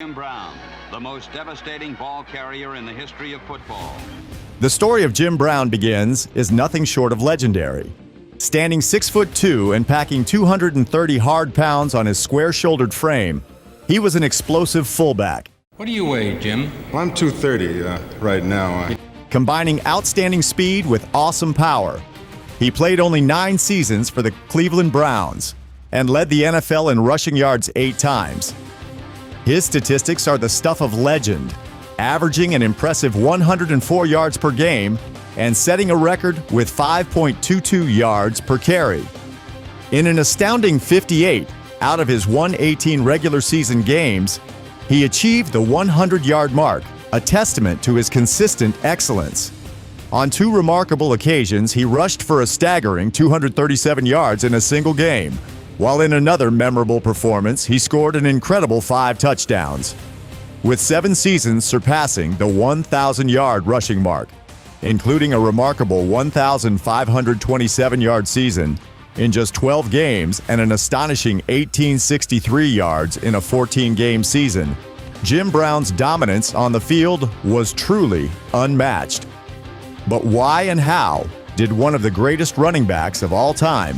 Jim Brown, the most devastating ball carrier in the history of football. The story of Jim Brown begins is nothing short of legendary. Standing 6'2" and packing 230 hard pounds on his square-shouldered frame, he was an explosive fullback. What do you weigh, Jim? Well, I'm 230 right now. Combining outstanding speed with awesome power. He played only 9 seasons for the Cleveland Browns and led the NFL in rushing yards 8 times. His statistics are the stuff of legend, averaging an impressive 104 yards per game and setting a record with 5.22 yards per carry. In an astounding 58 out of his 118 regular season games, he achieved the 100-yard mark, a testament to his consistent excellence. On 2 remarkable occasions, he rushed for a staggering 237 yards in a single game, while in another memorable performance, he scored an incredible 5 touchdowns, with 7 seasons surpassing the 1,000-yard rushing mark, including a remarkable 1,527-yard season in just 12 games and an astonishing 1,863 yards in a 14-game season. Jim Brown's dominance on the field was truly unmatched. But why and how did one of the greatest running backs of all time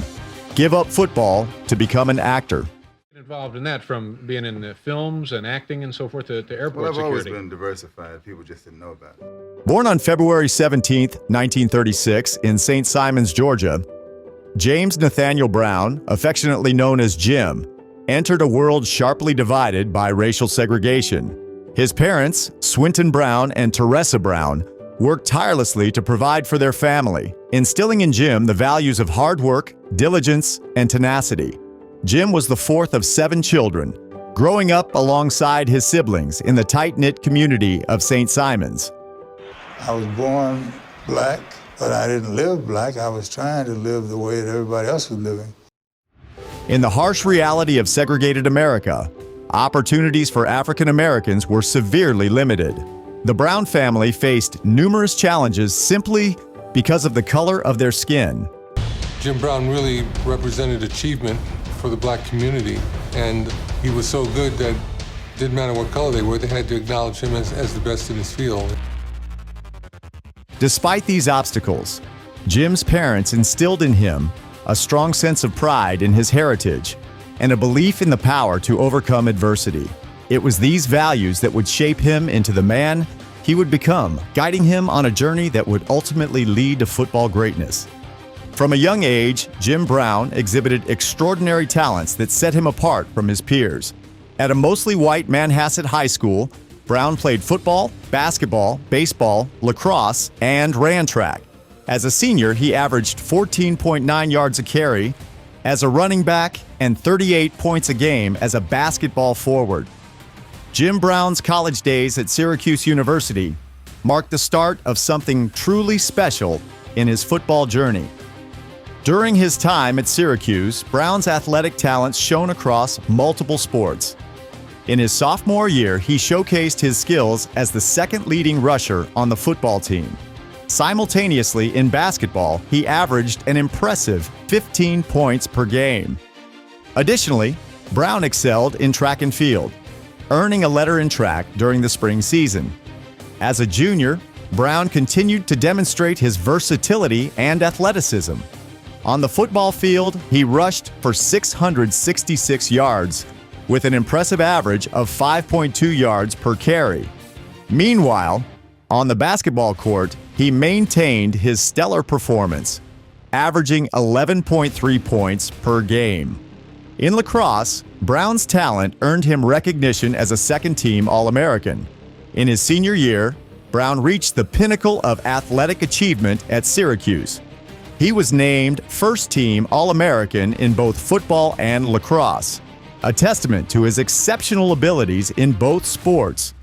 give up football to become an actor? Involved in that, from being in the films and acting and so forth to airport Well, I've always security. been diversified. People just didn't know about it. Born on February 17, 1936 in St. Simons, Georgia, James Nathaniel Brown, affectionately known as Jim, entered a world sharply divided by racial segregation. His parents, Swinton Brown and Teresa Brown, worked tirelessly to provide for their family, instilling in Jim the values of hard work, diligence, and tenacity. Jim was the 4th of 7 children, growing up alongside his siblings in the tight-knit community of St. Simons. I was born black, but I didn't live black. I was trying to live the way that everybody else was living. In the harsh reality of segregated America, opportunities for African Americans were severely limited. The Brown family faced numerous challenges simply because of the color of their skin. Jim Brown really represented achievement for the black community, and he was so good that it didn't matter what color they were, they had to acknowledge him as the best in his field. Despite these obstacles, Jim's parents instilled in him a strong sense of pride in his heritage and a belief in the power to overcome adversity. It was these values that would shape him into the man he would become, guiding him on a journey that would ultimately lead to football greatness. From a young age, Jim Brown exhibited extraordinary talents that set him apart from his peers. At a mostly white Manhasset high school, Brown played football, basketball, baseball, lacrosse, and ran track. As a senior, he averaged 14.9 yards a carry as a running back and 38 points a game as a basketball forward. Jim Brown's college days at Syracuse University marked the start of something truly special in his football journey. During his time at Syracuse, Brown's athletic talents shone across multiple sports. In his sophomore year, he showcased his skills as the second leading rusher on the football team. Simultaneously, in basketball, he averaged an impressive 15 points per game. Additionally, Brown excelled in track and field, earning a letter in track during the spring season. As a junior, Brown continued to demonstrate his versatility and athleticism. On the football field, he rushed for 666 yards, with an impressive average of 5.2 yards per carry. Meanwhile, on the basketball court, he maintained his stellar performance, averaging 11.3 points per game. In lacrosse, Brown's talent earned him recognition as a second-team All-American. In his senior year, Brown reached the pinnacle of athletic achievement at Syracuse. He was named first-team All-American in both football and lacrosse, a testament to his exceptional abilities in both sports.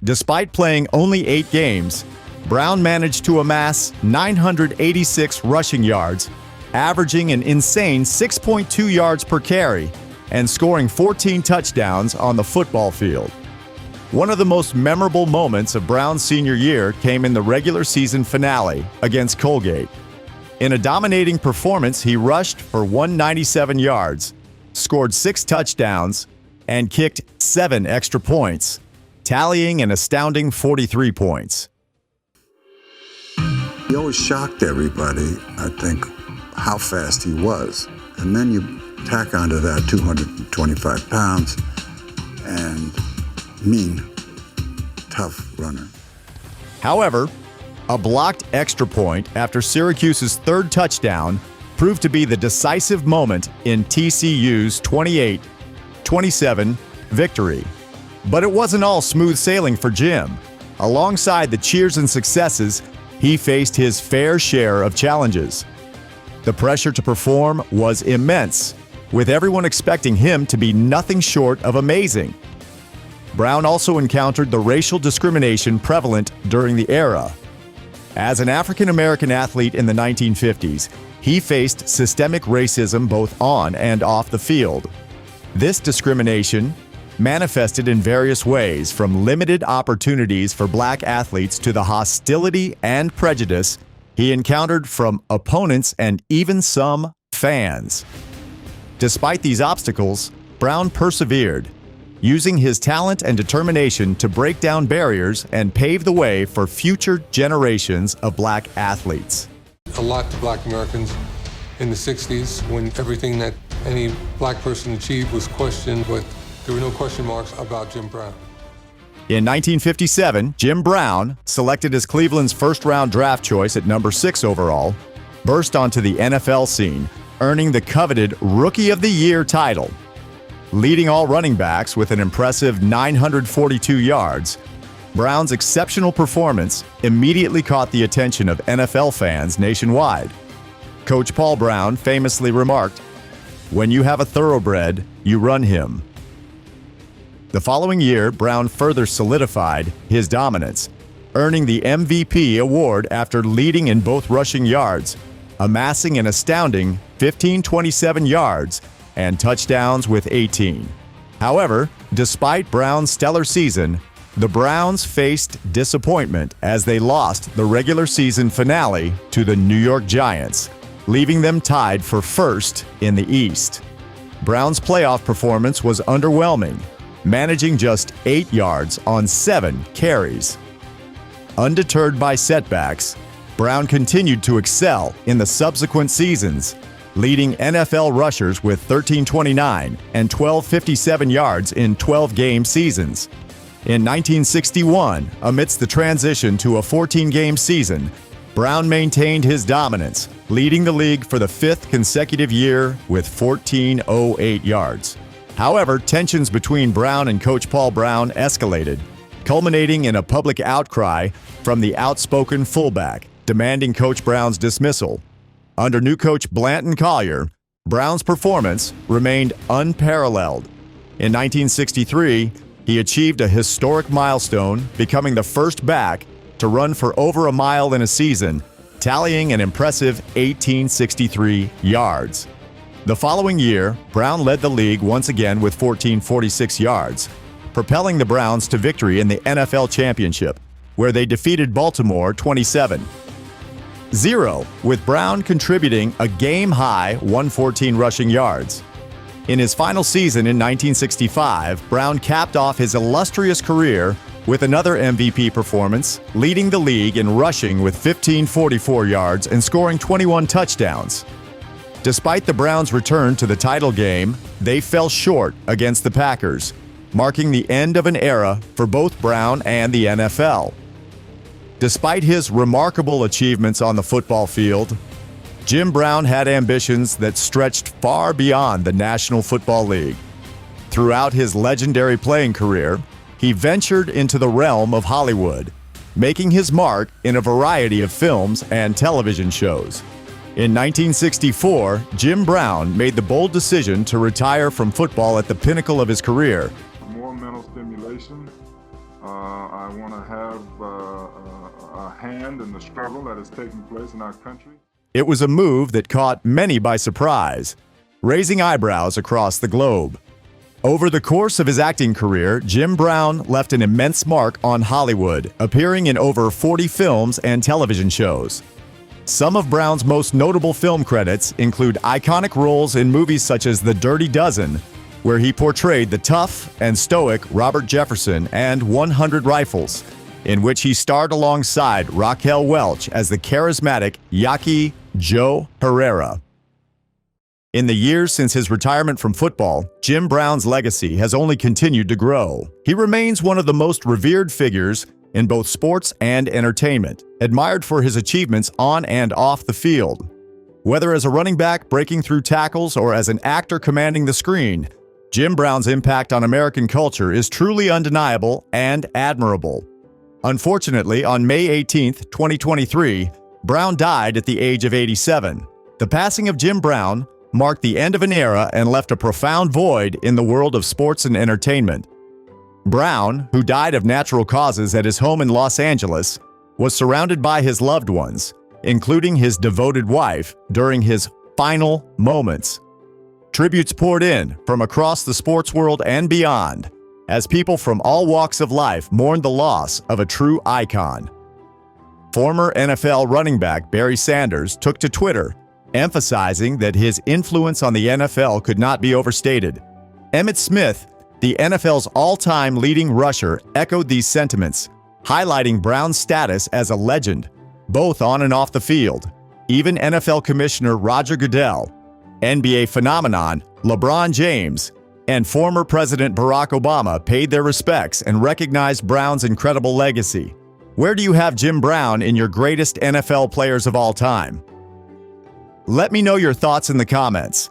Despite playing only 8 games, Brown managed to amass 986 rushing yards, averaging an insane 6.2 yards per carry, and scoring 14 touchdowns on the football field. One of the most memorable moments of Brown's senior year came in the regular season finale against Colgate. In a dominating performance, he rushed for 197 yards, scored 6 touchdowns, and kicked 7 extra points, tallying an astounding 43 points. He always shocked everybody, I think, how fast he was. And then you tack onto that 225 pounds and mean, tough runner. However, a blocked extra point after Syracuse's 3rd touchdown proved to be the decisive moment in TCU's 28-27 victory. But it wasn't all smooth sailing for Jim. Alongside the cheers and successes, he faced his fair share of challenges. The pressure to perform was immense, with everyone expecting him to be nothing short of amazing. Brown also encountered the racial discrimination prevalent during the era. As an African-American athlete in the 1950s, he faced systemic racism both on and off the field. This discrimination manifested in various ways, from limited opportunities for black athletes to the hostility and prejudice he encountered from opponents and even some fans. Despite these obstacles, Brown persevered, using his talent and determination to break down barriers and pave the way for future generations of black athletes. A lot to black Americans in the 60s, when everything that any black person achieved was questioned, but there were no question marks about Jim Brown. In 1957, Jim Brown, selected as Cleveland's first-round draft choice at number 6 overall, burst onto the NFL scene, earning the coveted Rookie of the Year title. Leading all running backs with an impressive 942 yards, Brown's exceptional performance immediately caught the attention of NFL fans nationwide. Coach Paul Brown famously remarked, "When you have a thoroughbred, you run him." The following year, Brown further solidified his dominance, earning the MVP award after leading in both rushing yards, amassing an astounding 1,527 yards and touchdowns with 18. However, despite Brown's stellar season, the Browns faced disappointment as they lost the regular season finale to the New York Giants, leaving them tied for first in the East. Brown's playoff performance was underwhelming, managing just 8 yards on 7 carries. Undeterred by setbacks, Brown continued to excel in the subsequent seasons, leading NFL rushers with 1,329 and 1,257 yards in 12-game seasons. In 1961, amidst the transition to a 14-game season, Brown maintained his dominance, leading the league for the 5th consecutive year with 1,408 yards. However, tensions between Brown and Coach Paul Brown escalated, culminating in a public outcry from the outspoken fullback, demanding Coach Brown's dismissal. Under new coach Blanton Collier, Brown's performance remained unparalleled. In 1963, he achieved a historic milestone, becoming the first back to run for over a mile in a season, tallying an impressive 1,863 yards. The following year, Brown led the league once again with 1,446 yards, propelling the Browns to victory in the NFL championship, where they defeated Baltimore 27-0, with Brown contributing a game-high 114 rushing yards. In his final season in 1965, Brown capped off his illustrious career with another MVP performance, leading the league in rushing with 1,544 yards and scoring 21 touchdowns. Despite the Browns' return to the title game, they fell short against the Packers, marking the end of an era for both Brown and the NFL. Despite his remarkable achievements on the football field, Jim Brown had ambitions that stretched far beyond the National Football League. Throughout his legendary playing career, he ventured into the realm of Hollywood, making his mark in a variety of films and television shows. In 1964, Jim Brown made the bold decision to retire from football at the pinnacle of his career. More mental stimulation. I want to have a hand in the struggle that is taking place in our country. It was a move that caught many by surprise, raising eyebrows across the globe. Over the course of his acting career, Jim Brown left an immense mark on Hollywood, appearing in over 40 films and television shows. Some of Brown's most notable film credits include iconic roles in movies such as The Dirty Dozen, where he portrayed the tough and stoic Robert Jefferson, and 100 Rifles, in which he starred alongside Raquel Welch as the charismatic Yaqui Joe Herrera. In the years since his retirement from football, Jim Brown's legacy has only continued to grow. He remains one of the most revered figures in both sports and entertainment, admired for his achievements on and off the field. Whether as a running back breaking through tackles or as an actor commanding the screen, Jim Brown's impact on American culture is truly undeniable and admirable. Unfortunately, on May 18, 2023, Brown died at the age of 87. The passing of Jim Brown marked the end of an era and left a profound void in the world of sports and entertainment. Brown, who died of natural causes at his home in Los Angeles, was surrounded by his loved ones, including his devoted wife, during his final moments. Tributes poured in from across the sports world and beyond, as people from all walks of life mourned the loss of a true icon. Former NFL running back Barry Sanders took to Twitter, emphasizing that his influence on the NFL could not be overstated. Emmitt Smith, the NFL's all-time leading rusher, echoed these sentiments, highlighting Brown's status as a legend, both on and off the field. Even NFL Commissioner Roger Goodell, NBA phenomenon LeBron James, and former President Barack Obama paid their respects and recognized Brown's incredible legacy. Where do you have Jim Brown in your greatest NFL players of all time? Let me know your thoughts in the comments.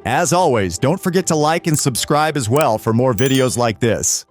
As always, don't forget to like and subscribe as well for more videos like this.